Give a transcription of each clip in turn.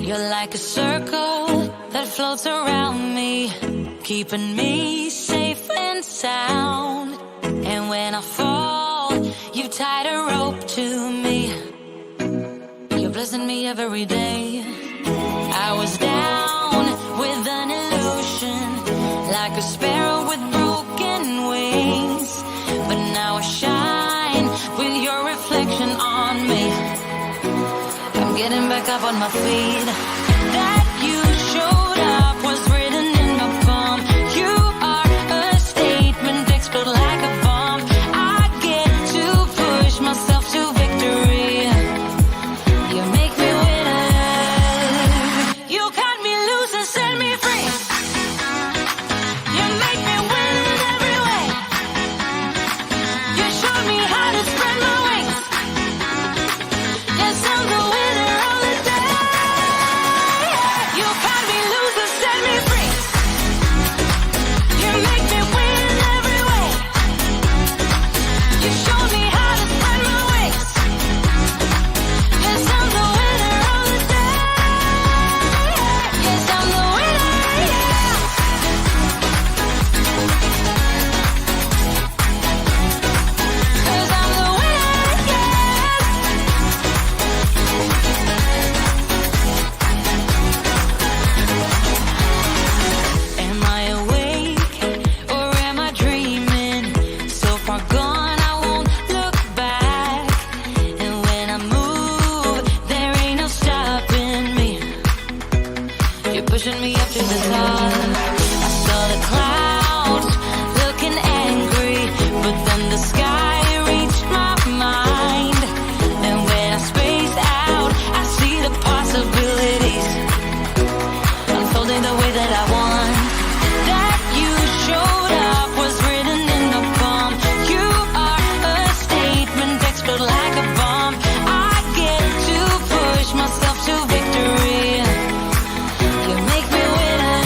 You're like a circle that floats around me, keeping me safe and sound. And when I fall, you tied a rope to me. You're blessing me every day. I was down with an illusion, like a sparrow with broken wings. But now I shine with your reflection on me. I'm getting back up on my feet. That you showed up was written in the palm. You are a statement, explode like a bomb. I get to push myself to victory. You make me winner. You cut me loose and set me free. You make me win in every way. You showed me how to spread my wings. Yes, I'm the winner of the day. You cut me loose and set me free. You make me win in every way. You showed me how to spread my wings. Yes, I'm the winner of the day. Yes, I'm the winner, yeah. 'Cause I'm the winner, yes. Am I awake or am I dreaming? So far gone, I won't look back. And when I move, there ain't no stopping me. You're pushing me up to the top. I saw the clouds looking angry, but then the sky reached my mind. And when I space out, I see the possibilities unfolding the way that I want. That you showed up was written in the palm. You are a statement, explode like a bomb. I get to push myself to victory. You make me winner.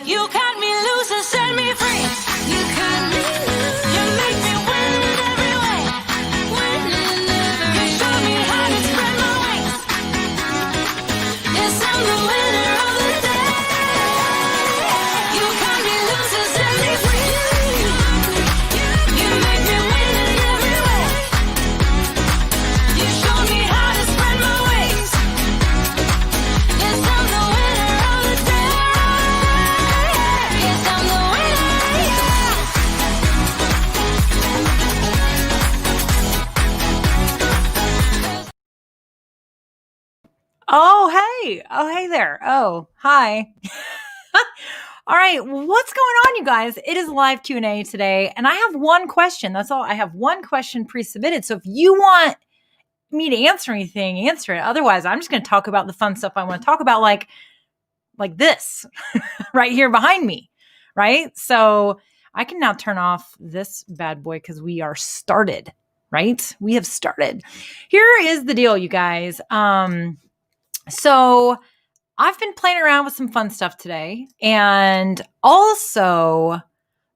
You cut me loose and set me free. You cut me loose. You make me win in every way. Win in every way. You show me how to spread my wings. Yes, I'm the winner of the day. You cut me loose and set me free. You make me win in every way. You show me how to spread my wings. Yes, I'm the winner of the day. Yes, I'm the winner, yeah. Oh, hey. Oh, hey there. Oh, hi. All right. What's going on, you guys? It is live Q&A today, and I have one question. That's all. I have one question pre-submitted. So if you want me to answer anything, answer it. Otherwise, I'm just going to talk about the fun stuff I want to talk about, like this right here behind me, right? So I can now turn off this bad boy because we are started, right? We have started. Here is the deal, you guys. So I've been playing around with some fun stuff today. And also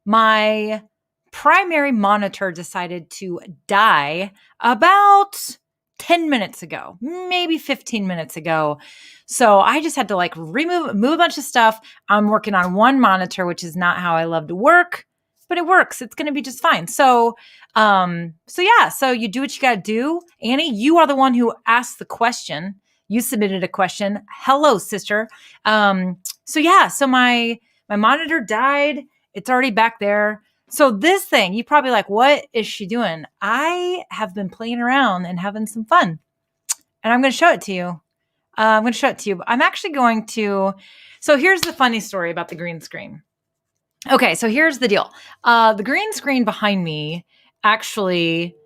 my primary monitor decided to die about 10 minutes ago, maybe 15 minutes ago. So I just had to move a bunch of stuff. I'm working on one monitor, which is not how I love to work, but it works. It's going to be just fine. So yeah, so you do what you got to do. Annie, you are the one who asked the question. You submitted a question. Hello, sister. So yeah, so my monitor died. It's already back there. So this thing, you're probably like, what is she doing? I have been playing around and having some fun. And I'm going to show it to you. I'm actually going to, so here's the funny story about the green screen. Okay, so here's the deal. The green screen behind me, actually,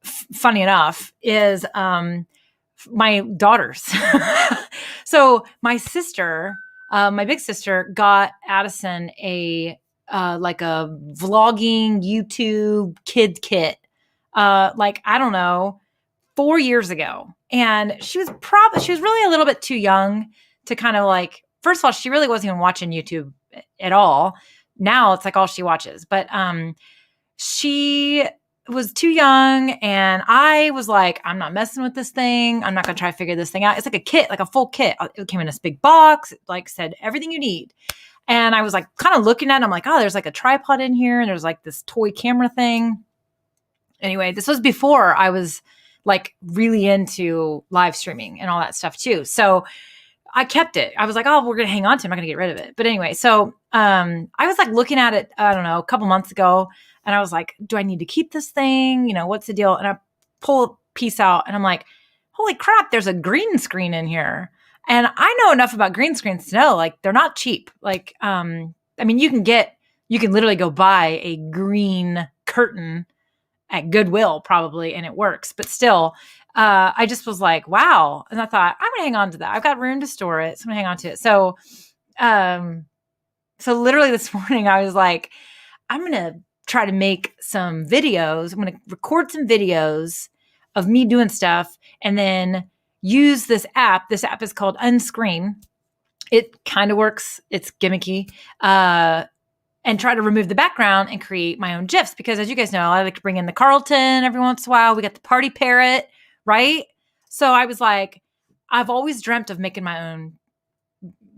funny enough, is my daughter's. So my sister, my big sister, got Addison a vlogging YouTube kid kit, I don't know, 4 years ago. And she was really a little bit too young to kind of first of all, she really wasn't even watching YouTube at all. Now it's all she watches. But she was too young, and I was like, I'm not messing with this thing. I'm not going to try to figure this thing out. It's like a kit, like a full kit. It came in this big box, it like said everything you need. And I was like kind of looking at it. I'm like, oh, there's like a tripod in here, and there's like this toy camera thing. Anyway, this was before I was like really into live streaming and all that stuff too. So I kept it. I was like, oh, we're going to hang on to it. I'm not going to get rid of it. But anyway, so I was like looking at it, I don't know, a couple months ago. And I was like, do I need to keep this thing? You know, what's the deal? And I pull a piece out and I'm like, holy crap, there's a green screen in here. And I know enough about green screens to know, like, they're not cheap. Like, I mean, you can literally go buy a green curtain at Goodwill probably, and it works. But still, I just was like, wow. And I thought, I'm going to hang on to that. I've got room to store it. So I'm going to hang on to it. So literally this morning I was like, I'm going to try to make some videos. I'm going to record some videos of me doing stuff and then use this app. This app is called Unscreen. It kind of works. It's gimmicky. And try to remove the background and create my own GIFs. Because as you guys know, I like to bring in the Carlton every once in a while. We got the party parrot, right? So I was like, I've always dreamt of making my own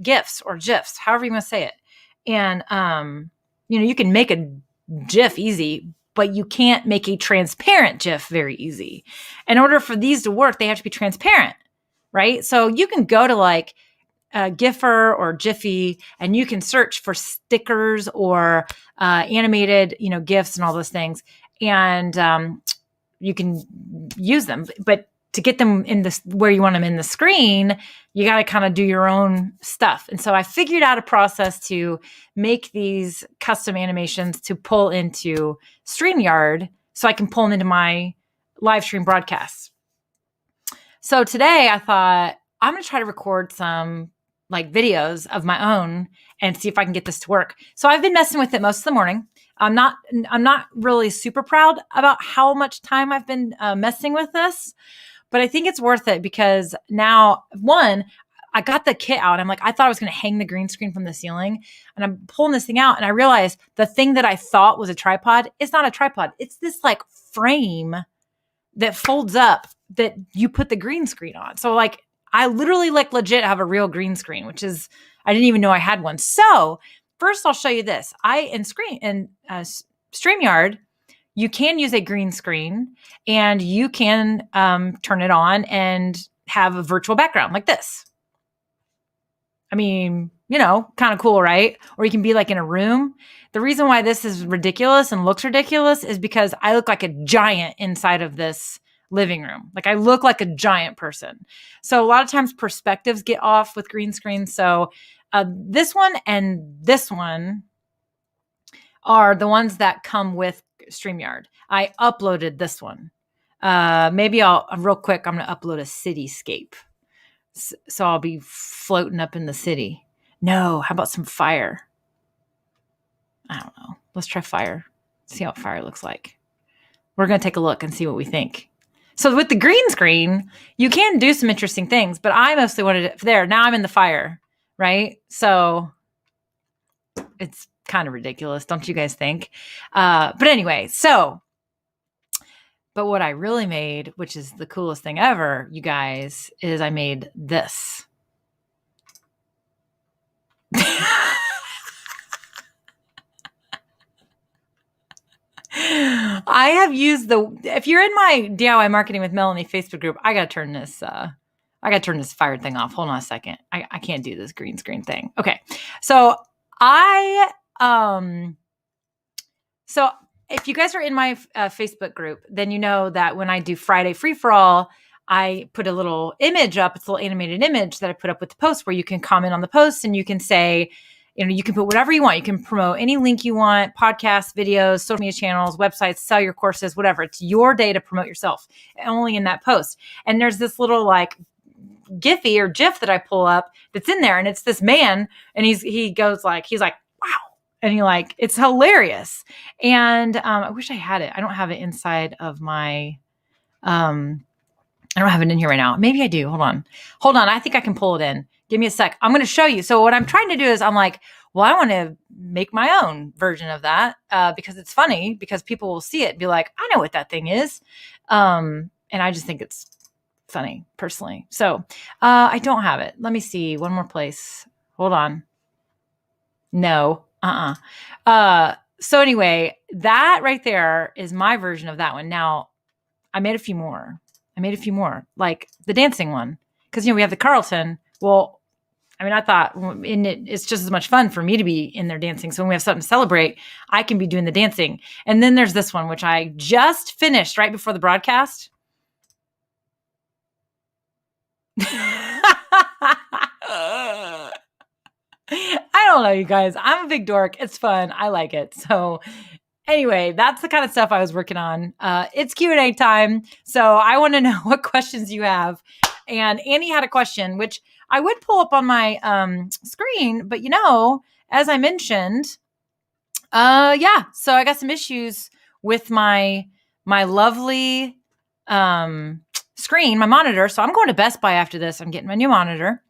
GIFs or GIFs, however you want to say it. And, you can make a GIF easy, but you can't make a transparent GIF very easy. In order for these to work, they have to be transparent, right? So you can go to like Giffer or Jiffy, and you can search for stickers or animated, GIFs and all those things, and you can use them. But to get them in this where you want them in the screen, you got to kind of do your own stuff. And so I figured out a process to make these custom animations to pull into StreamYard, so I can pull them into my live stream broadcasts. So today I thought I'm going to try to record some like videos of my own and see if I can get this to work. So I've been messing with it most of the morning. I'm not really super proud about how much time I've been messing with this, but I think it's worth it because now, one, I got the kit out. I'm like, I thought I was going to hang the green screen from the ceiling, and I'm pulling this thing out, and I realized the thing that I thought was a tripod is not a tripod. It's this like frame that folds up that you put the green screen on. So like, I literally like legit have a real green screen, which is, I didn't even know I had one. So first I'll show you this. In StreamYard, you can use a green screen, and you can turn it on and have a virtual background like this. I mean, kind of cool, right? Or you can be like in a room. The reason why this is ridiculous and looks ridiculous is because I look like a giant inside of this living room. Like I look like a giant person. So a lot of times perspectives get off with green screen. So this one and this one are the ones that come with StreamYard. I uploaded this one. Maybe real quick, I'm going to upload a cityscape. So I'll be floating up in the city. No, how about some fire? I don't know. Let's try fire. See how fire looks like. We're going to take a look and see what we think. So with the green screen, you can do some interesting things, but I mostly wanted it there. Now I'm in the fire, right? So it's kind of ridiculous, don't you guys think? But anyway, but what I really made, which is the coolest thing ever, you guys, is I made this. I have used if you're in my DIY Marketing with Melanie Facebook group, I got to turn this fire thing off. Hold on a second. I can't do this green screen thing. Okay. So so if you guys are in my Facebook group, then you know that when I do Friday Free For All, I put a little image up. It's a little animated image that I put up with the post where you can comment on the post and you can say, you can put whatever you want. You can promote any link you want, podcasts, videos, social media channels, websites, sell your courses, whatever. It's your day to promote yourself, only in that post. And there's this little like Giphy or GIF that I pull up that's in there, and it's this man, and he's like, wow. And it's hilarious. And I wish I had it. I don't have it inside of my, I don't have it in here right now. Maybe I do. Hold on. I think I can pull it in. Give me a sec. I'm going to show you. So what I'm trying to do is I'm like, well, I want to make my own version of that because it's funny, because people will see it and be like, I know what that thing is. And I just think it's funny personally. So I don't have it. Let me see one more place. Hold on. No. So anyway, that right there is my version of that one. Now, I made a few more. Like the dancing one. Because, we have the Carlton. Well, I mean, I thought it's just as much fun for me to be in there dancing. So when we have something to celebrate, I can be doing the dancing. And then there's this one, which I just finished right before the broadcast. I don't know, you guys. I'm a big dork. It's fun. I like it. So anyway, that's the kind of stuff I was working on. It's Q&A time. So I want to know what questions you have. And Annie had a question, which I would pull up on my screen. But, as I mentioned, so I got some issues with my lovely screen, my monitor. So I'm going to Best Buy after this. I'm getting my new monitor.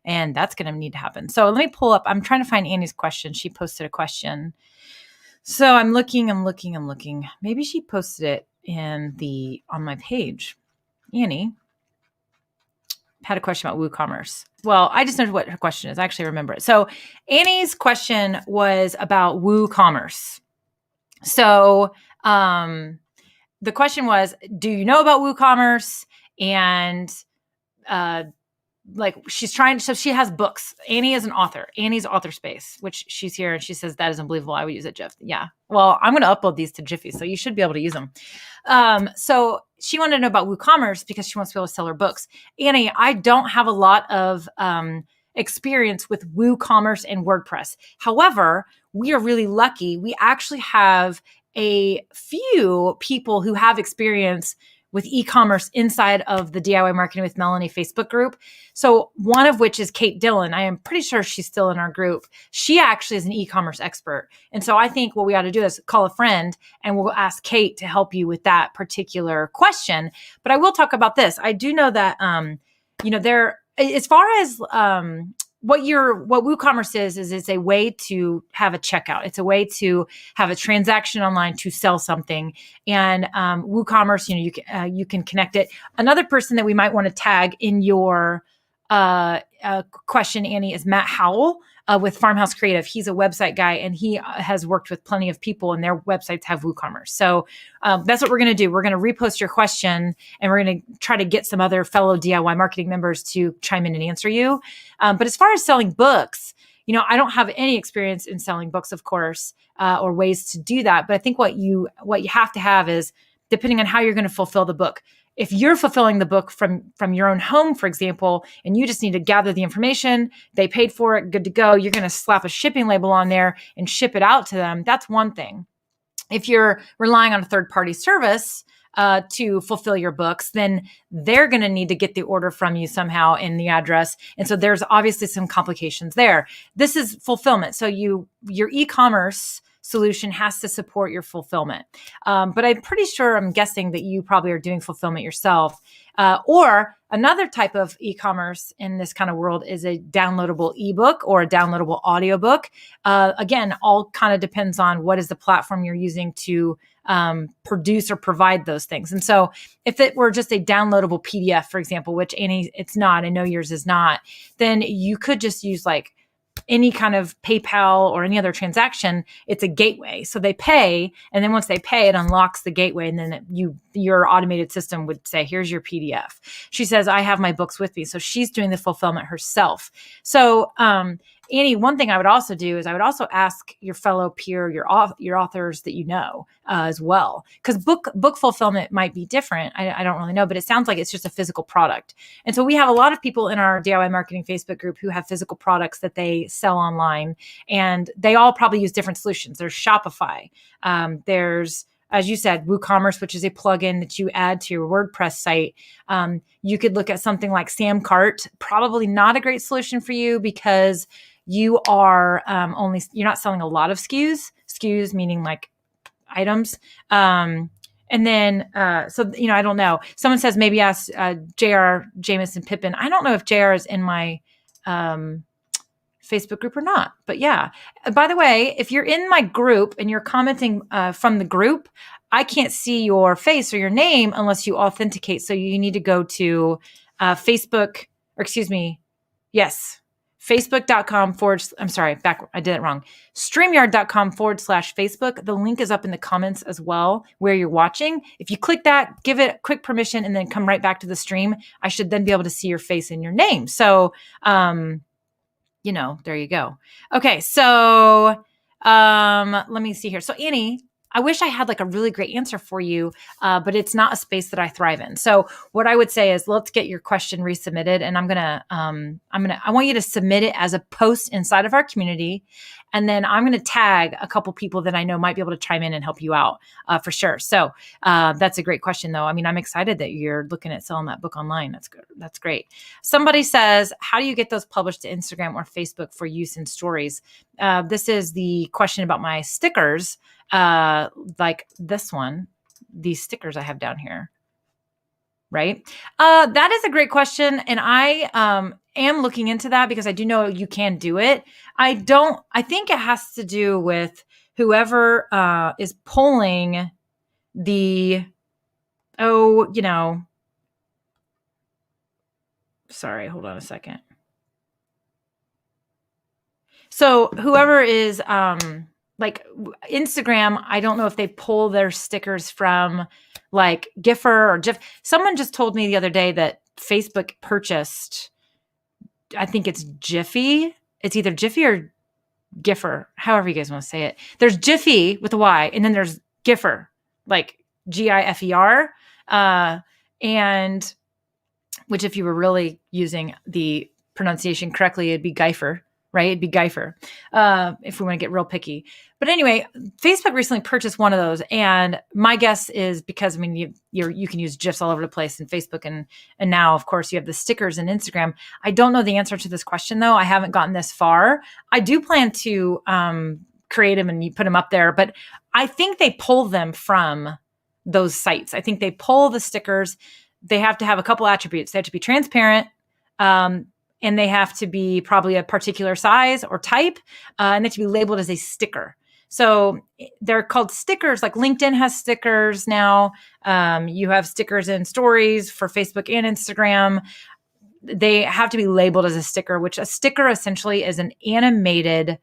And that's going to need to happen. So let me pull up. I'm trying to find Annie's question. She posted a question. So I'm looking. Maybe she posted it on my page. Annie had a question about WooCommerce. Well, I just know what her question is. I actually remember it. So Annie's question was about WooCommerce. So the question was, do you know about WooCommerce? And she's trying, so she has books. Annie is an author. Annie's Author Space, which she's here and she says that is unbelievable. I would use it, Jeff. Yeah. Well, I'm going to upload these to Jiffy, so you should be able to use them. So she wanted to know about WooCommerce because she wants to be able to sell her books. Annie, I don't have a lot of experience with WooCommerce and WordPress. However, we are really lucky. We actually have a few people who have experience with e-commerce inside of the DIY Marketing with Melanie Facebook group. So one of which is Kate Dillon. I am pretty sure she's still in our group. She actually is an e-commerce expert. And so I think what we ought to do is call a friend and we'll ask Kate to help you with that particular question. But I will talk about this. I do know that, there, as far as what WooCommerce is it's a way to have a checkout. It's a way to have a transaction online to sell something. And WooCommerce, you can connect it. Another person that we might want to tag in your question, Annie, is Matt Howell with Farmhouse Creative. He's a website guy and he has worked with plenty of people and their websites have WooCommerce. So that's what we're going to do. We're going to repost your question and we're going to try to get some other fellow DIY marketing members to chime in and answer you. But as far as selling books, I don't have any experience in selling books, of course, or ways to do that. But I think what you have to have is, depending on how you're going to fulfill the book. If you're fulfilling the book from your own home, for example, and you just need to gather the information, they paid for it, good to go, you're going to slap a shipping label on there and ship it out to them. That's one thing. If you're relying on a third-party service to fulfill your books, then they're going to need to get the order from you somehow in the address. And so there's obviously some complications there. This is fulfillment. So your e-commerce solution has to support your fulfillment. But I'm guessing that you probably are doing fulfillment yourself. Or another type of e-commerce in this kind of world is a downloadable ebook or a downloadable audiobook. Again, all kind of depends on what is the platform you're using to produce or provide those things. And so if it were just a downloadable PDF, for example, which Annie, it's not, I know yours is not, then you could just use any kind of PayPal or any other transaction. It's a gateway. So they pay, and then once they pay, it unlocks the gateway, and then your automated system would say, here's your PDF. She says, I have my books with me. So she's doing the fulfillment herself. So Annie, one thing I would also do is I would also ask your fellow peer, your authors that you know as well, because book fulfillment might be different. I don't really know, but it sounds like it's just a physical product. And so we have a lot of people in our DIY Marketing Facebook group who have physical products that they sell online, and they all probably use different solutions. There's Shopify. There's, as you said, WooCommerce, which is a plugin that you add to your WordPress site. You could look at something like Samcart. Probably not a great solution for you because you are you're not selling a lot of SKUs meaning like items. And then, I don't know. Someone says maybe ask J.R. Jameson Pippin. I don't know if J.R. is in my Facebook group or not. But yeah, by the way, if you're in my group and you're commenting from the group, I can't see your face or your name unless you authenticate. So you need to go to Facebook, or excuse me, yes, facebook.com I'm sorry, I did it wrong. StreamYard.com/Facebook. The link is up in the comments as well where you're watching. If you click that, give it quick permission, and then come right back to the stream, I should then be able to see your face and your name. So, there you go. Okay. So, let me see here. So Annie, I wish I had like a really great answer for you, but it's not a space that I thrive in. So what I would say is let's get your question resubmitted, and I want you to submit it as a post inside of our community. And then I'm going to tag a couple people that I know might be able to chime in and help you out for sure. So that's a great question though. I mean, I'm excited that you're looking at selling that book online. That's good. That's great. Somebody says, how do you get those published to Instagram or Facebook for use in stories? This is the question about my stickers. Like this one, these stickers I have down here, right? That is a great question. And I am looking into that because I do know you can do it. I think it has to do with whoever is pulling sorry, hold on a second. So whoever is like Instagram, I don't know if they pull their stickers from like Gipher or Jiff. Someone just told me the other day that Facebook purchased, I think it's Jiffy. It's either Jiffy or Gipher, however you guys want to say it. There's Jiffy with a Y, and then there's Gipher, like Gipher. And which if you were really using the pronunciation correctly, it'd be Geifer. Right? It'd be Geifer if we want to get real picky. But anyway, Facebook recently purchased one of those. And my guess is because, I mean, you can use GIFs all over the place in Facebook. And now, of course, you have the stickers in Instagram. I don't know the answer to this question, though. I haven't gotten this far. I do plan to create them and you put them up there. But I think they pull them from those sites. I think they pull the stickers. They have to have a couple attributes. They have to be transparent. And they have to be probably a particular size or type, and they have to be labeled as a sticker. So they're called stickers. Like LinkedIn has stickers now. You have stickers in stories for Facebook and Instagram. They have to be labeled as a sticker, which a sticker essentially is an animated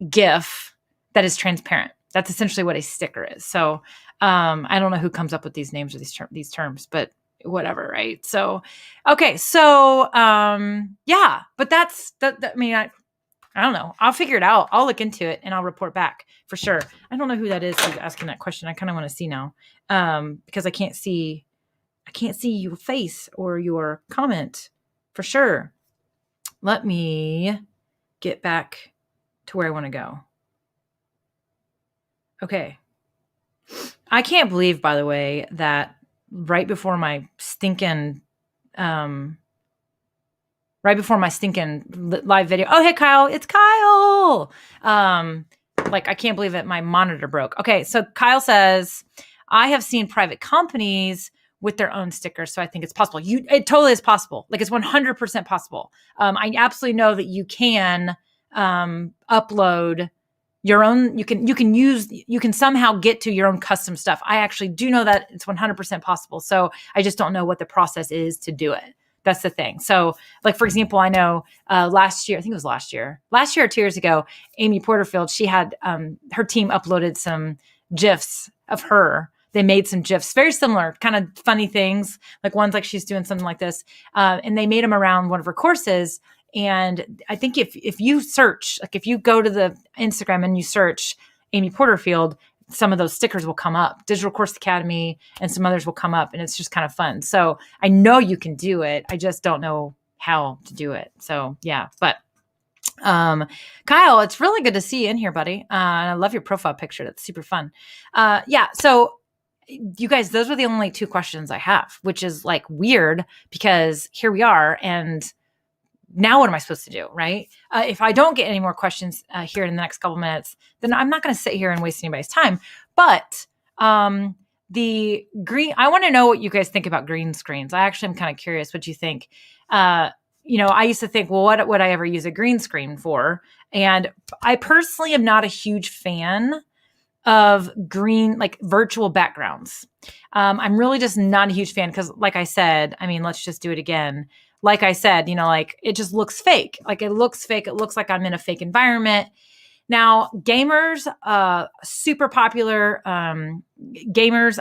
GIF that is transparent. That's essentially what a sticker is. So I don't know who comes up with these names or these terms, but whatever, right? So, okay. So, yeah, but that's that. I mean, I don't know. I'll figure it out. I'll look into it and I'll report back for sure. I don't know who that is who's asking that question. I kind of want to see now, because I can't see your face or your comment for sure. Let me get back to where I want to go. Okay. I can't believe, by the way, that right before my stinking live video. Oh, hey, Kyle, it's Kyle. Like, I can't believe it. My monitor broke. Okay. So Kyle says, I have seen private companies with their own stickers. So I think it's possible. It totally is possible. Like, it's 100% possible. I absolutely know that you can, upload your own, you can somehow get to your own custom stuff. I actually do know that it's 100% possible. So I just don't know what the process is to do it. That's the thing. So like, for example, I know last year or 2 years ago, Amy Porterfield, she had her team uploaded some GIFs of her. They made some GIFs, very similar, kind of funny things. Like one's like she's doing something like this. And they made them around one of her courses. And I think if you search, like if you go to the Instagram and you search Amy Porterfield, some of those stickers will come up. Digital Course Academy and some others will come up, and it's just kind of fun. So I know you can do it. I just don't know how to do it. So yeah, but Kyle, it's really good to see you in here, buddy. And I love your profile picture. That's super fun. Yeah. So you guys, those were the only 2 questions I have, which is like weird because here we are, and now what am I supposed to do, right? If I don't get any more questions here in the next couple minutes, then I'm not going to sit here and waste anybody's time. But the green, I want to know what you guys think about green screens. I actually am kind of curious what you think. I used to think, well, what would I ever use a green screen for? And I personally am not a huge fan of green, like virtual backgrounds. I'm really just not a huge fan because, like I said, I mean, let's just do it again. Like I said, like it just looks fake. Like it looks fake. It looks like I'm in a fake environment. Now, gamers, super popular gamers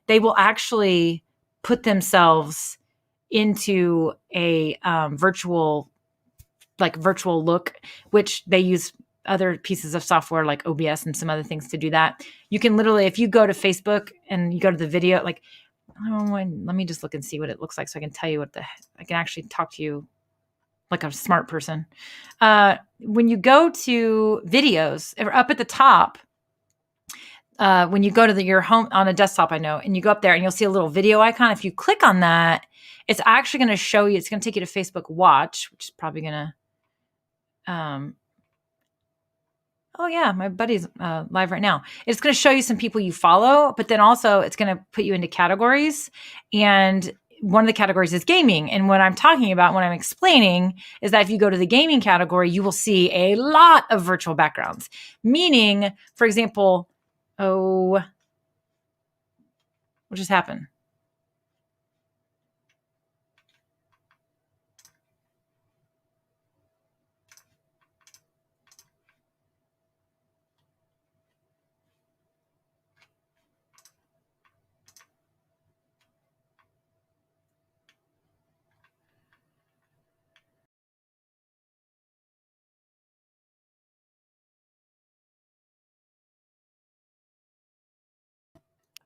they will actually put themselves into a virtual look, which they use other pieces of software like OBS and some other things to do that. You can literally, if you go to Facebook and you go to the video, like, let me just look and see what it looks like so I can tell you I can actually talk to you like a smart person. When you go to videos, up at the top, when you go to your home on a desktop, I know, and you go up there and you'll see a little video icon. If you click on that, it's actually going to show you, it's going to take you to Facebook Watch, which is probably going to, oh yeah, my buddy's live right now. It's going to show you some people you follow, but then also it's going to put you into categories. And one of the categories is gaming. And what I'm talking about when I'm explaining is that if you go to the gaming category, you will see a lot of virtual backgrounds. Meaning, for example, what just happened?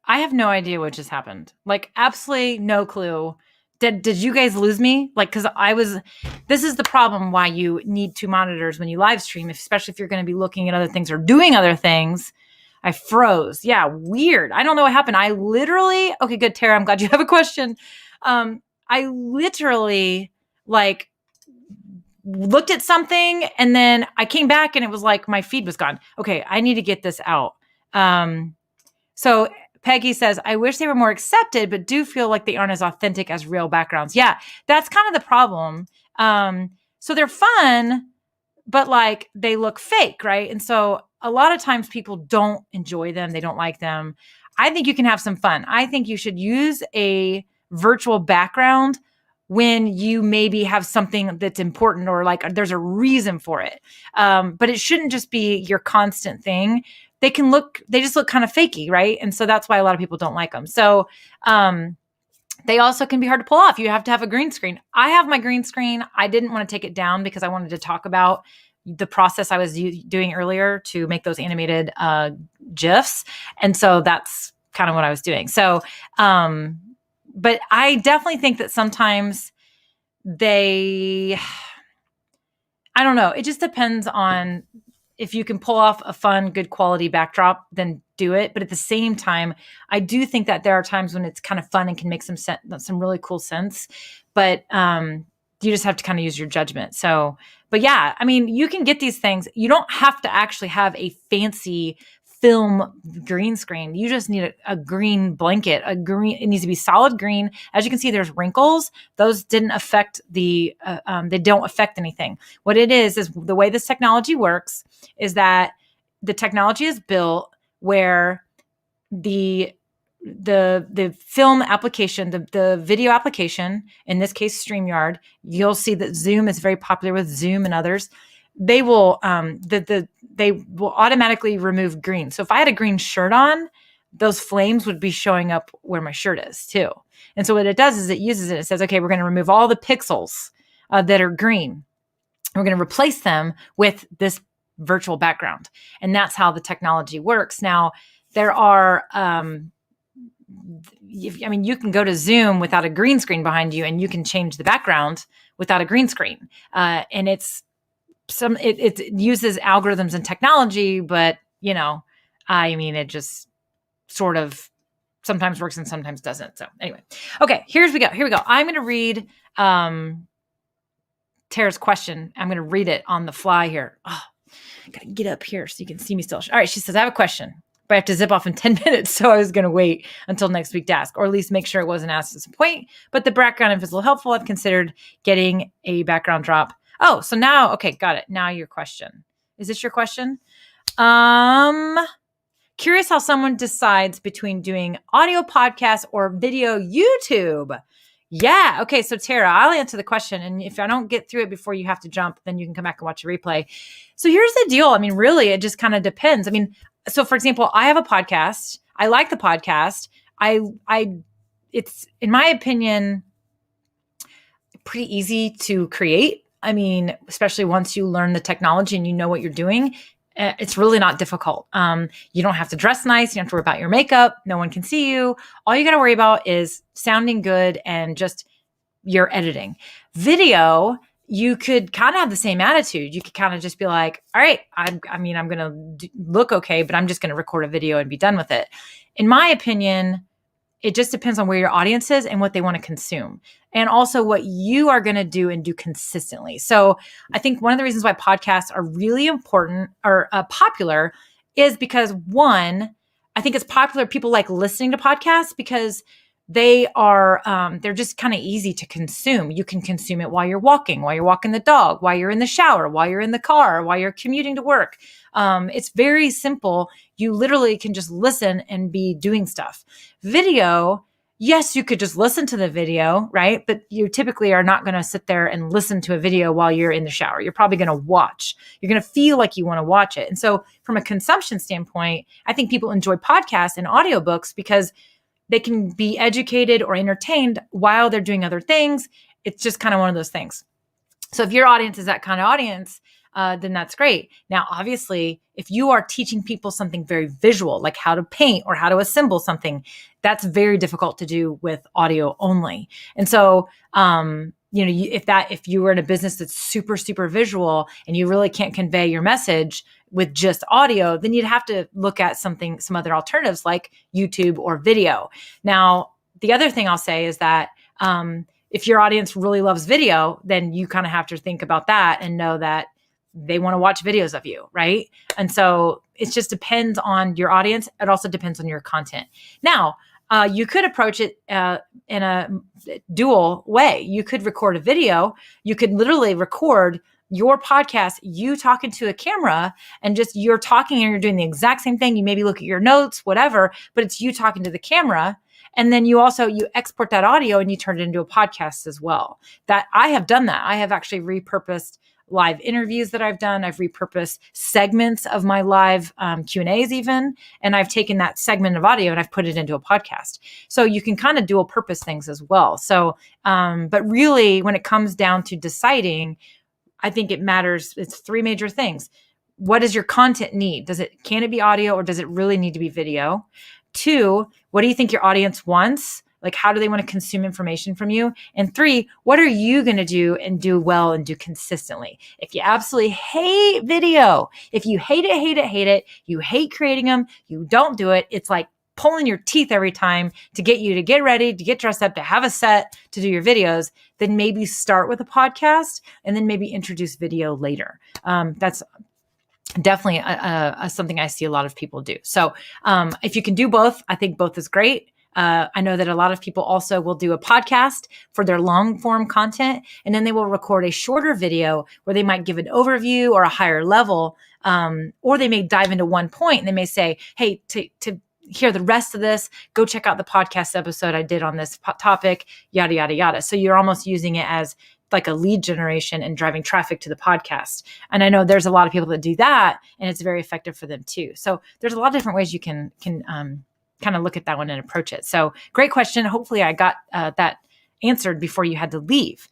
I have no idea what just happened. Like, absolutely no clue. Did you guys lose me? Like, because this is the problem why you need two monitors when you live stream, especially if you're going to be looking at other things or doing other things. I froze. Yeah, weird. I don't know what happened. Okay, good, Tara. I'm glad you have a question. I literally like looked at something and then I came back and it was like my feed was gone. Okay, I need to get this out. So Peggy says, I wish they were more accepted, but do feel like they aren't as authentic as real backgrounds. Yeah, that's kind of the problem. So they're fun, but like they look fake, right? And so a lot of times people don't enjoy them. They don't like them. I think you can have some fun. I think you should use a virtual background when you maybe have something that's important or like there's a reason for it. But it shouldn't just be your constant thing. They just look kind of fakey, right? And so that's why a lot of people don't like them. So they also can be hard to pull off. You have to have a green screen. I have my green screen. I didn't want to take it down because I wanted to talk about the process I was doing earlier to make those animated GIFs. And so that's kind of what I was doing. So, but I definitely think that sometimes I don't know. It just depends on if you can pull off a fun, good quality backdrop, then do it. But at the same time, I do think that there are times when it's kind of fun and can make some really cool sense. But you just have to kind of use your judgment. So, but yeah, I mean, you can get these things. You don't have to actually have a fancy film green screen. You just need a green blanket. It needs to be solid green. As you can see, there's wrinkles. Those didn't affect they don't affect anything. What it is the way this technology works is that the technology is built where the film application, the video application, in this case, StreamYard, you'll see that Zoom is very popular with Zoom and others. They will they will automatically remove green. So if I had a green shirt on, those flames would be showing up where my shirt is too. And so what it does is it says, okay, we're going to remove all the pixels that are green. We're going to replace them with this virtual background. And that's how the technology works. Now, there are, you can go to Zoom without a green screen behind you and you can change the background without a green screen. And it uses algorithms and technology, but it just sort of sometimes works and sometimes doesn't. So anyway, okay, here we go. I'm going to read Tara's question. I'm going to read it on the fly here. Oh, I got to get up here so you can see me still. All right. She says, I have a question. but I have to zip off in 10 minutes. So I was going to wait until next week to ask, or at least make sure it wasn't asked at some point. But the background info is a little helpful. I've considered getting a background drop. Oh, so now, okay, got it. Now your question. Is this your question? Curious how someone decides between doing audio podcast or video YouTube. Yeah. Okay. So Tara, I'll answer the question. And if I don't get through it before you have to jump, then you can come back and watch a replay. So here's the deal. I mean, really, it just kind of depends. I mean, so for example, I have a podcast. I like the podcast. It's, in my opinion, pretty easy to create. I mean, especially once you learn the technology and you know what you're doing, it's really not difficult. You don't have to dress nice. You don't have to worry about your makeup. No one can see you. All you got to worry about is sounding good and just your editing. Video, you could kind of have the same attitude. You could kind of just be like, all right, I'm going to look okay, but I'm just going to record a video and be done with it. In my opinion, it just depends on where your audience is and what they want to consume, and also what you are going to do and do consistently. So I think one of the reasons why podcasts are really important or popular is because, one, I think it's popular. People like listening to podcasts because they are, they're just kind of easy to consume. You can consume it while you're walking the dog, while you're in the shower, while you're in the car, while you're commuting to work. It's very simple. You literally can just listen and be doing stuff. Video, yes, you could just listen to the video, right? But you typically are not going to sit there and listen to a video while you're in the shower. You're probably going to watch. You're going to feel like you want to watch it. And so from a consumption standpoint, I think people enjoy podcasts and audiobooks because they can be educated or entertained while they're doing other things. It's just kind of one of those things. So if your audience is that kind of audience, then that's great. Now, obviously, if you are teaching people something very visual, like how to paint or how to assemble something, that's very difficult to do with audio only. And so, if you were in a business that's super, super visual and you really can't convey your message with just audio, then you'd have to look at some other alternatives like YouTube or video. Now, the other thing I'll say is that, if your audience really loves video, then you kind of have to think about that and know that they want to watch videos of you, right? And so it just depends on your audience. It also depends on your content. Now, you could approach it in a dual way. You could record a video. You could literally record your podcast, you talking to a camera, and just you're talking and you're doing the exact same thing. You maybe look at your notes, whatever, but it's you talking to the camera. And then you export that audio and you turn it into a podcast as well. That I have done that. I have actually repurposed live interviews that I've done. I've repurposed segments of my live Q&As even, and I've taken that segment of audio and I've put it into a podcast. So you can kind of dual purpose things as well. So, but really when it comes down to deciding, I think it matters. It's three major things. What does your content need? Can it be audio or does it really need to be video? 2, what do you think your audience wants? Like, how do they want to consume information from you? And 3, what are you going to do and do well and do consistently? If you absolutely hate video, if you hate it, you hate creating them, you don't do it. It's like pulling your teeth every time to get you to get ready, to get dressed up, to have a set, to do your videos, then maybe start with a podcast and then maybe introduce video later. That's definitely something I see a lot of people do. So if you can do both, I think both is great. I know that a lot of people also will do a podcast for their long form content, and then they will record a shorter video where they might give an overview or a higher level, or they may dive into one point and they may say, hey, to hear the rest of this, go check out the podcast episode I did on this topic, yada, yada, yada. So you're almost using it as like a lead generation and driving traffic to the podcast. And I know there's a lot of people that do that, and it's very effective for them too. So there's a lot of different ways you can kind of look at that one and approach it. So great question. Hopefully I got that answered before you had to leave.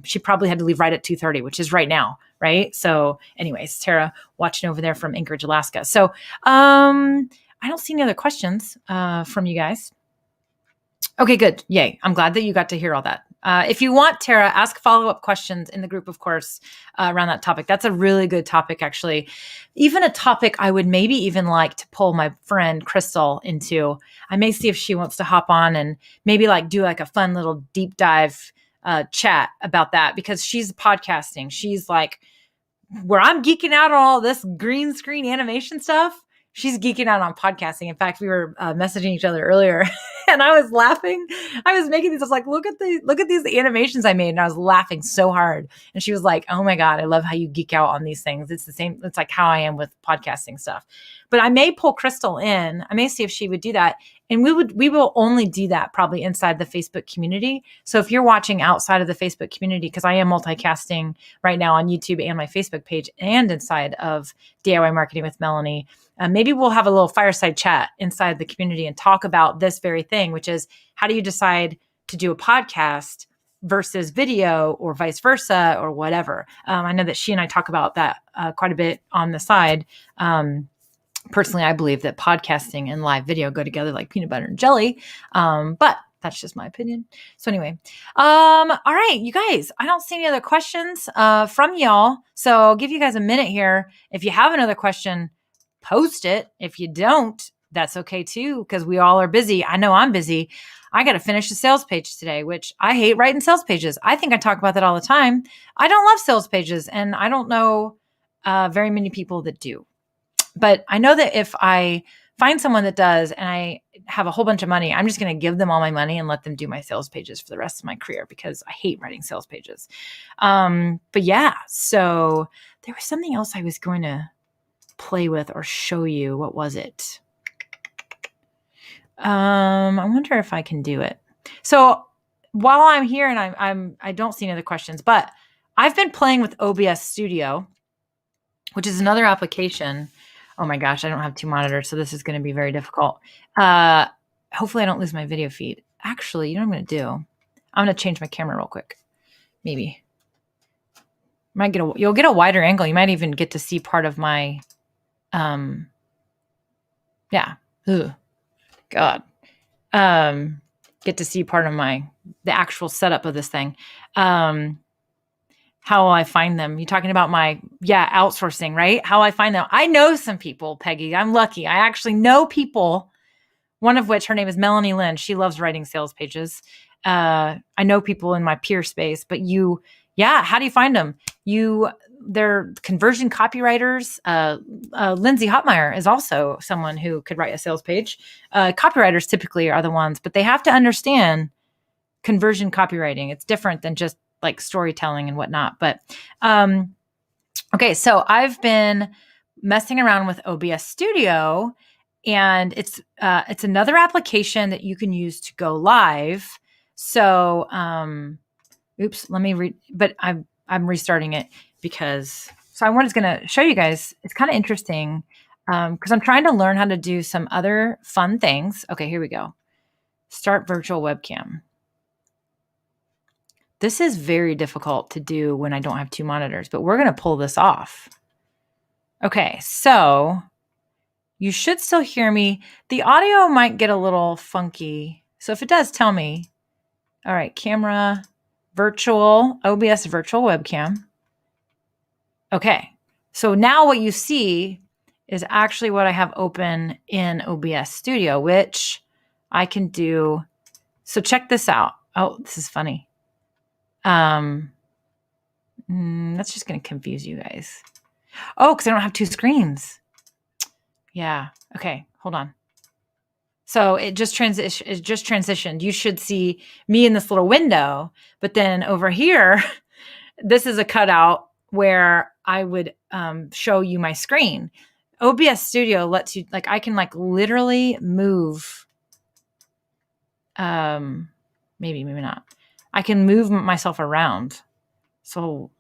She probably had to leave right at 2:30, which is right now, right? So anyways, Tara watching over there from Anchorage, Alaska. So I don't see any other questions from you guys. Okay, good. Yay. I'm glad that you got to hear all that. If you want, Tara, ask follow-up questions in the group, of course, around that topic. That's a really good topic, actually. Even a topic I would maybe even like to pull my friend Crystal into. I may see if she wants to hop on and maybe like do like a fun little deep dive chat about that, because she's podcasting. She's like, where I'm geeking out on all this green screen animation stuff, she's geeking out on podcasting. In fact, we were messaging each other earlier and I was laughing. I was making these, I was like, look at these animations I made. And I was laughing so hard. And she was like, oh my God, I love how you geek out on these things. It's the same. It's like how I am with podcasting stuff. But I may pull Crystal in. I may see if she would do that. And we will only do that probably inside the Facebook community. So if you're watching outside of the Facebook community, because I am multicasting right now on YouTube and my Facebook page and inside of DIY Marketing with Melanie, maybe we'll have a little fireside chat inside the community and talk about this very thing, which is how do you decide to do a podcast versus video or vice versa or whatever. I know that she and I talk about that quite a bit on the side. Personally, I believe that podcasting and live video go together like peanut butter and jelly. But that's just my opinion. So anyway, all right, you guys, I don't see any other questions from y'all. So I'll give you guys a minute here. If you have another question, post it. If you don't, that's okay too, because we all are busy. I know I'm busy. I got to finish the sales page today, which I hate writing sales pages. I think I talk about that all the time. I don't love sales pages, and I don't know very many people that do. But I know that if I find someone that does and I have a whole bunch of money, I'm just going to give them all my money and let them do my sales pages for the rest of my career because I hate writing sales pages. But yeah, so there was something else I was going to play with or show you. What was it? I wonder if I can do it. So while I'm here and I don't see any other questions, but I've been playing with OBS Studio, which is another application. Oh my gosh, I don't have two monitors, so this is going to be very difficult. Hopefully I don't lose my video feed. Actually, you know what I'm going to do? I'm going to change my camera real quick. Maybe. You'll get a wider angle. You might even get to see part of my, yeah. Ugh. God. Get to see part of the actual setup of this thing. How will I find them? You're talking about outsourcing, right? How I find them. I know some people, Peggy. I'm lucky. I actually know people, one of which her name is Melanie Lynn. She loves writing sales pages. I know people in my peer space, but how do you find them? They're conversion copywriters. Lindsay Hotmeyer is also someone who could write a sales page. Copywriters typically are the ones, but they have to understand conversion copywriting. It's different than just like storytelling and whatnot. But okay, so I've been messing around with OBS Studio, and it's another application that you can use to go live. So, let me but I'm restarting it because I was going to show you guys. It's kind of interesting because I'm trying to learn how to do some other fun things. Okay, here we go. Start virtual webcam. This is very difficult to do when I don't have two monitors, but we're going to pull this off. Okay, so you should still hear me. The audio might get a little funky. So if it does, tell me. All right, camera, virtual, OBS virtual webcam. Okay, so now what you see is actually what I have open in OBS Studio, which I can do. So check this out. Oh, this is funny. That's just going to confuse you guys. Oh, because I don't have two screens. Yeah. Okay. Hold on. So it just transitioned. You should see me in this little window, but then over here, this is a cutout where I would show you my screen. OBS Studio lets you, I can literally move. Maybe not. I can move myself around. So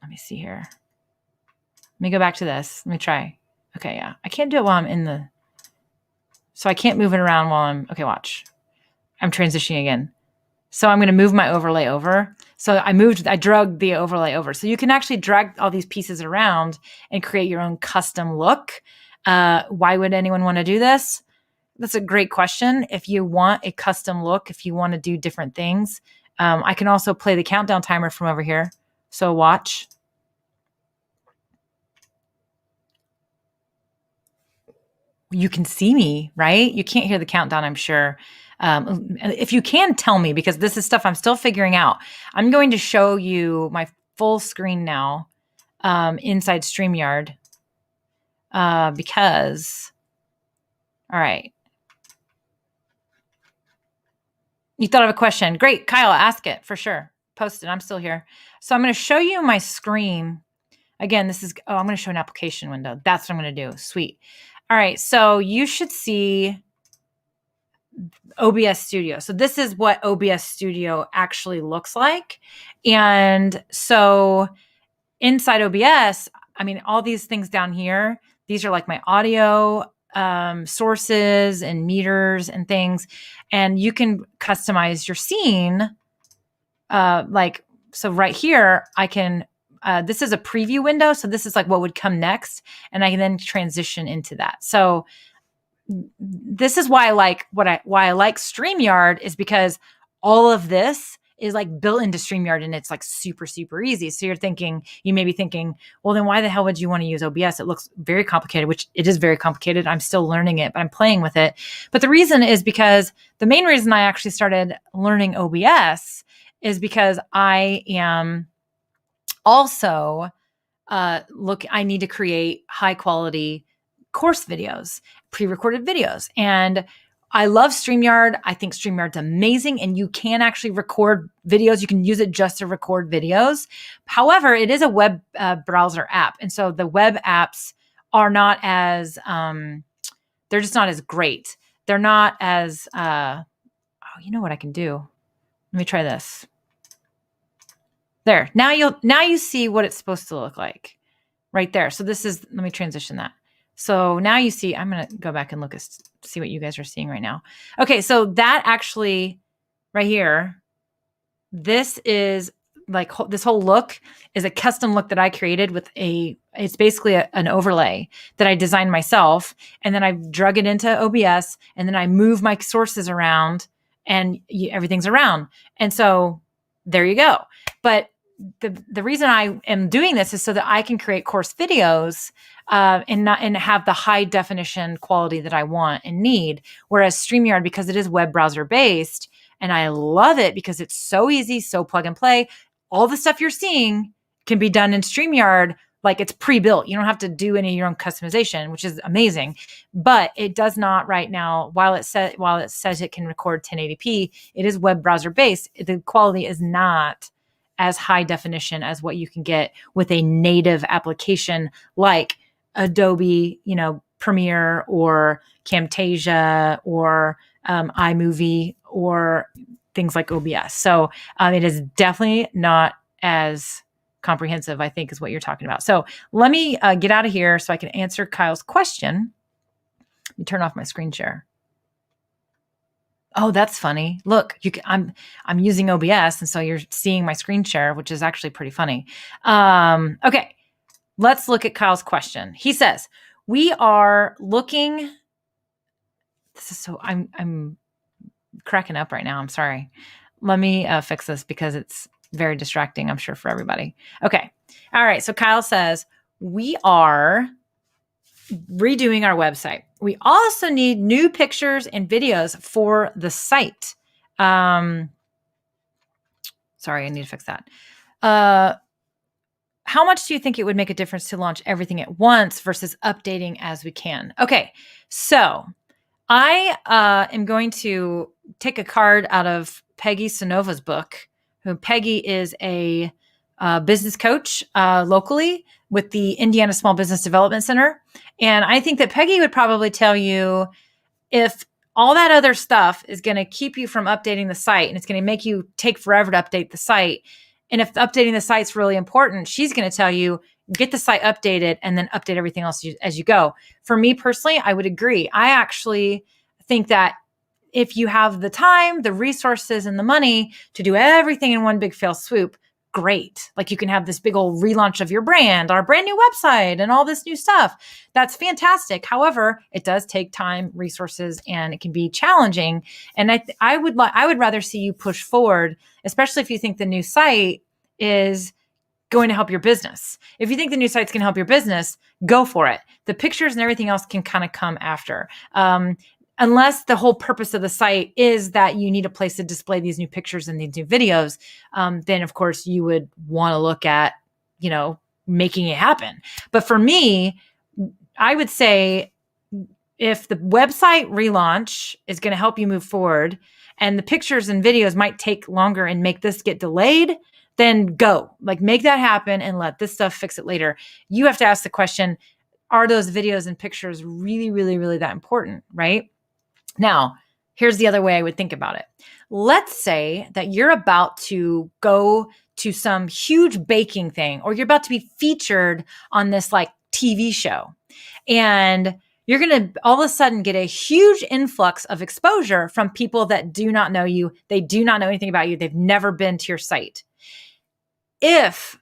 let me see here. Let me go back to this. Let me try. Okay, yeah. I can't do it while I'm in so I can't move it around while okay, watch. I'm transitioning again. So I'm going to move my overlay over. So I dragged the overlay over. So you can actually drag all these pieces around and create your own custom look. Why would anyone want to do this? That's a great question. If you want a custom look, if you want to do different things, I can also play the countdown timer from over here. So watch. You can see me, right? You can't hear the countdown, I'm sure. If you can, tell me, because this is stuff I'm still figuring out. I'm going to show you my full screen now inside StreamYard because All right. You thought of a question. Great. Kyle, ask it for sure. Post it. I'm still here. So I'm going to show you my screen. Again, I'm going to show an application window. That's what I'm going to do. Sweet. All right. So you should see OBS Studio. So this is what OBS Studio actually looks like. And so inside OBS, I mean, all these things down here, these are like my audio sources and meters and things. And you can customize your scene. So right here, I can, this is a preview window. So this is like what would come next. And I can then transition into that. So this is why I like why I like StreamYard is because all of this is like built into StreamYard and it's like super, super easy. So you may be thinking, well, then why the hell would you want to use OBS? It looks very complicated, which it is very complicated. I'm still learning it, but I'm playing with it. But the reason is because the main reason I actually started learning OBS is because I am also I need to create high quality course videos, pre-recorded videos. And I love StreamYard. I think StreamYard's amazing and you can actually record videos. You can use it just to record videos. However, it is a web browser app. And so the web apps are not as, they're just not as great. They're not as, you know what I can do? Let me try this. There. Now you see what it's supposed to look like right there. So let me transition that. So now you see, I'm going to go back and see what you guys are seeing right now. Okay. So that actually right here, this is like, this whole look is a custom look that I created it's basically an overlay that I designed myself. And then I drug it into OBS and then I move my sources around and everything's around. And so there you go. But the reason I am doing this is so that I can create course videos and have the high definition quality that I want and need. Whereas StreamYard, because it is web browser based, and I love it because it's so easy, so plug and play. All the stuff you're seeing can be done in StreamYard, like it's pre-built. You don't have to do any of your own customization, which is amazing. But it does not right now. While it says it can record 1080p, it is web browser based. The quality is not as high definition as what you can get with a native application like Adobe, Premiere or Camtasia or iMovie or things like OBS. So it is definitely not as comprehensive, I think, is what you're talking about. So let me get out of here so I can answer Kyle's question. Let me turn off my screen share. Oh, that's funny. Look, I'm using OBS, and so you're seeing my screen share, which is actually pretty funny. Okay, let's look at Kyle's question. He says, "We are looking." This is so I'm cracking up right now. I'm sorry. Let me fix this because it's very distracting, I'm sure, for everybody. Okay. All right. So Kyle says, "We are redoing our website. We also need new pictures and videos for the site." Sorry, I need to fix that. How much do you think it would make a difference to launch everything at once versus updating as we can? Okay, so I am going to take a card out of Peggy Sonova's book. Peggy is a business coach locally with the Indiana Small Business Development Center. And I think that Peggy would probably tell you if all that other stuff is going to keep you from updating the site and it's going to make you take forever to update the site. And if updating the site's really important, she's going to tell you, get the site updated and then update everything else as you go. For me personally, I would agree. I actually think that if you have the time, the resources, and the money to do everything in one big fail swoop, great. Like you can have this big old relaunch of your brand, our brand new website, and all this new stuff. That's fantastic. However, it does take time, resources, and it can be challenging. And I would rather see you push forward, especially if you think the new site is going to help your business. If you think the new site's going to help your business, go for it. The pictures and everything else can kind of come after. Unless the whole purpose of the site is that you need a place to display these new pictures and these new videos, then of course you would want to look at, making it happen. But for me, I would say if the website relaunch is going to help you move forward and the pictures and videos might take longer and make this get delayed, then go. Like, make that happen and let this stuff fix it later. You have to ask the question, are those videos and pictures really, really, really that important, right? Now, here's the other way I would think about it. Let's say that you're about to go to some huge baking thing, or you're about to be featured on this like TV show, and you're going to all of a sudden get a huge influx of exposure from people that do not know you. They do not know anything about you. They've never been to your site. If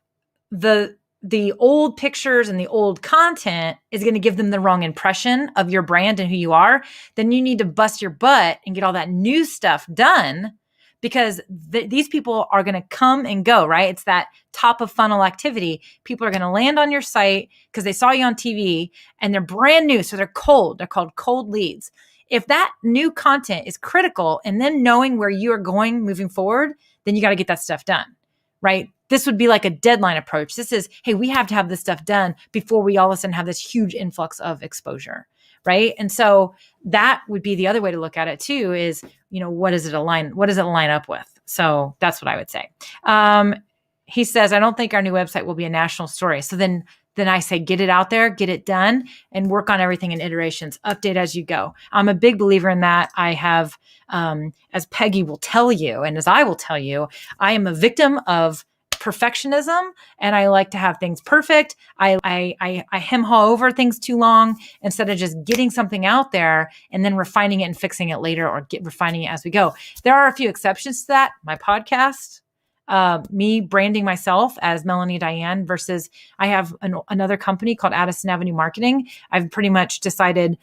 the old pictures and the old content is going to give them the wrong impression of your brand and who you are, then you need to bust your butt and get all that new stuff done, because these people are going to come and go, right? It's that top of funnel activity. People are going to land on your site because they saw you on TV and they're brand new. So they're cold. They're called cold leads. If that new content is critical, and then knowing where you are going moving forward, then you got to get that stuff done, right? This would be like a deadline approach. This is, hey, we have to have this stuff done before we all of a sudden have this huge influx of exposure, right? And so that would be the other way to look at it too, is, what does it line up with? So that's what I would say. He says, I don't think our new website will be a national story. So then I say, get it out there, get it done, and work on everything in iterations, update as you go. I'm a big believer in that. I have, as Peggy will tell you, and as I will tell you, I am a victim of perfectionism, and I like to have things perfect. I hem-haw over things too long instead of just getting something out there and then refining it and fixing it later, or refining it as we go. There are a few exceptions to that. My podcast, me branding myself as Melanie Diane versus I have another company called Addison Avenue Marketing. I've pretty much decided,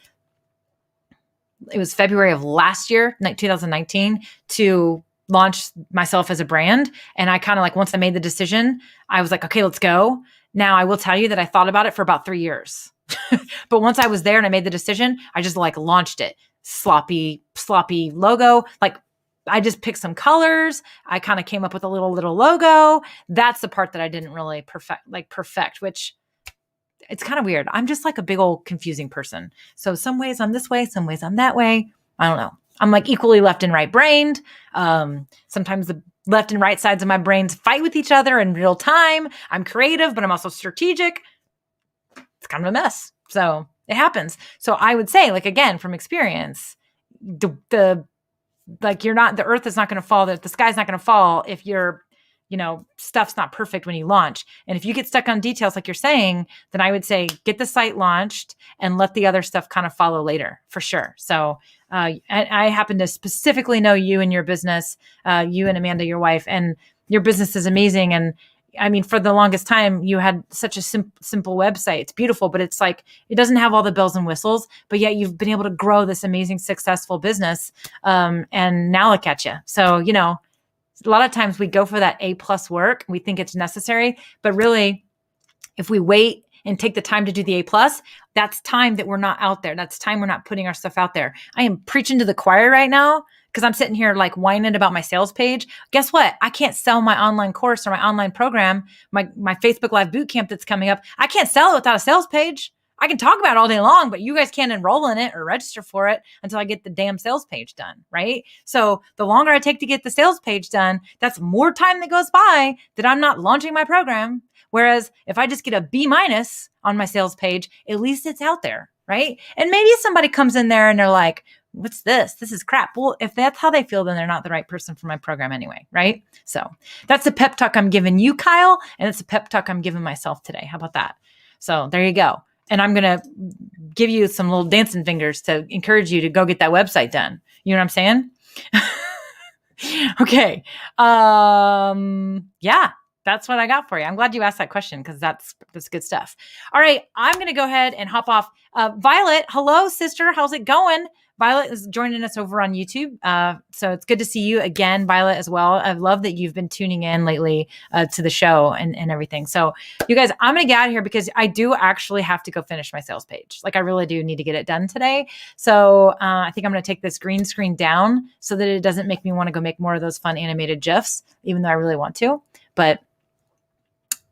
it was February of last year, 2019, to launch myself as a brand. And I kind of like, once I made the decision, I was like, okay, let's go. Now, I will tell you that I thought about it for about 3 years. But once I was there and I made the decision, I just like launched it. Sloppy logo. Like, I just picked some colors. I kind of came up with a little logo. That's the part that I didn't really perfect, which it's kind of weird. I'm just like a big old confusing person. So some ways I'm this way, some ways I'm that way. I don't know. I'm like equally left and right brained. Sometimes the left and right sides of my brains fight with each other in real time. I'm creative, but I'm also strategic. It's kind of a mess. So it happens. So I would say, like, again, from experience, the earth is not going to fall, the sky's not going to fall if your, stuff's not perfect when you launch. And if you get stuck on details, like you're saying, then I would say, get the site launched and let the other stuff kind of follow later, for sure. So I happen to specifically know you and your business, you and Amanda, your wife, and your business is amazing. And I mean, for the longest time, you had such a simple website. It's beautiful, but it's like, it doesn't have all the bells and whistles, but yet you've been able to grow this amazing, successful business. And now look at you. So, a lot of times we go for that A+ work. We think it's necessary, but really, if we wait and take the time to do the A+, that's time that we're not out there. That's time we're not putting our stuff out there. I am preaching to the choir right now because I'm sitting here like whining about my sales page. Guess what? I can't sell my online course or my online program, my Facebook Live bootcamp that's coming up. I can't sell it without a sales page. I can talk about it all day long, but you guys can't enroll in it or register for it until I get the damn sales page done, right? So the longer I take to get the sales page done, that's more time that goes by that I'm not launching my program. Whereas if I just get a B- on my sales page, at least it's out there, right? And maybe somebody comes in there and they're like, what's this? This is crap. Well, if that's how they feel, then they're not the right person for my program anyway, right? So that's the pep talk I'm giving you, Kyle, and it's a pep talk I'm giving myself today. How about that? So there you go. And I'm going to give you some little dancing fingers to encourage you to go get that website done. You know what I'm saying? Okay. Yeah, that's what I got for you. I'm glad you asked that question because that's good stuff. All right. I'm going to go ahead and hop off. Violet, hello, sister. How's it going? Violet is joining us over on YouTube. So it's good to see you again, Violet, as well. I love that you've been tuning in lately to the show and everything. So you guys, I'm going to get out of here because I do actually have to go finish my sales page. Like, I really do need to get it done today. So I think I'm going to take this green screen down so that it doesn't make me want to go make more of those fun animated GIFs, even though I really want to. But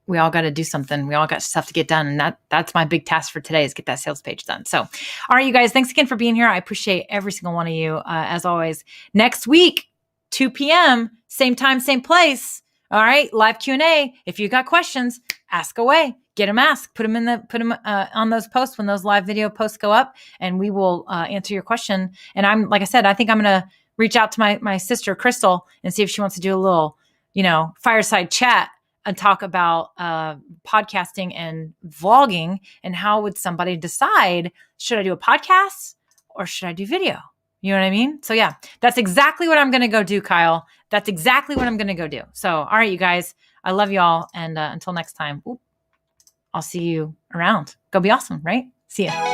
we all got to do something. We all got stuff to get done. And that's my big task for today is get that sales page done. So, all right, you guys, thanks again for being here. I appreciate every single one of you. As always, next week, 2 p.m., same time, same place. All right. Live Q&A. If you got questions, ask away, get them asked, put them on those posts when those live video posts go up, and we will answer your question. And like I said, I think I'm going to reach out to my sister, Crystal, and see if she wants to do a little, fireside chat and talk about podcasting and vlogging, and how would somebody decide, should I do a podcast or should I do video? You know what I mean? So yeah, that's exactly what I'm going to go do, Kyle. That's exactly what I'm going to go do. So, all right, you guys, I love y'all. And until next time, I'll see you around. Go be awesome, right? See ya.